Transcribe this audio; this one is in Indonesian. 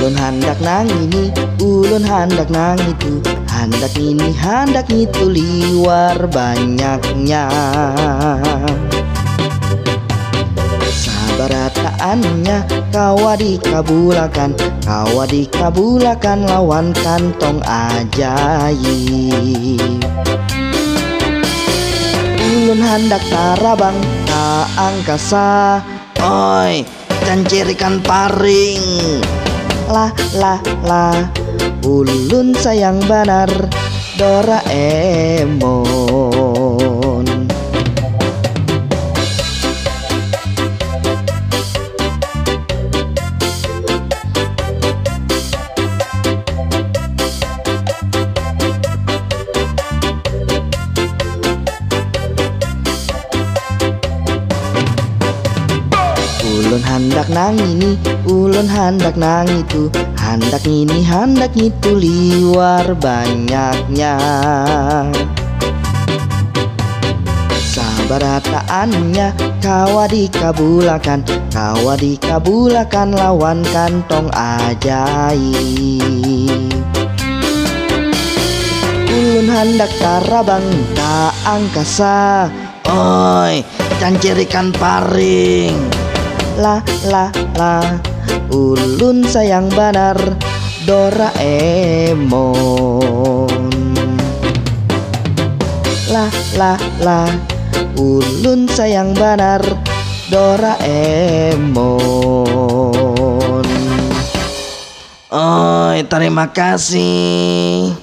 Ulun handak nang ini, ulun handak nang itu, handak ini, handak itu, liwar banyaknya. Sabarataannya kawa dikabulakan, kawa dikabulakan, lawan kantong ajaib. Ulun hendak tarabang ka angkasa, oi cancirikan paring. Lah lah lah, ulun sayang banar Doraemon. Ulun hendak nang ini, ulun hendak nang itu, handak ini, handak itu, liwar banyaknya. Sabarataannya kawa dikabulakan, kawa dikabulakan, lawan kantong ajaib. Ulun hendak tarabang ka angkasa, oi cancirikan paring. Lah lah lah, ulun sayang banar Doraemon. Lah lah lah, ulun sayang banar Doraemon. Oi terima kasih.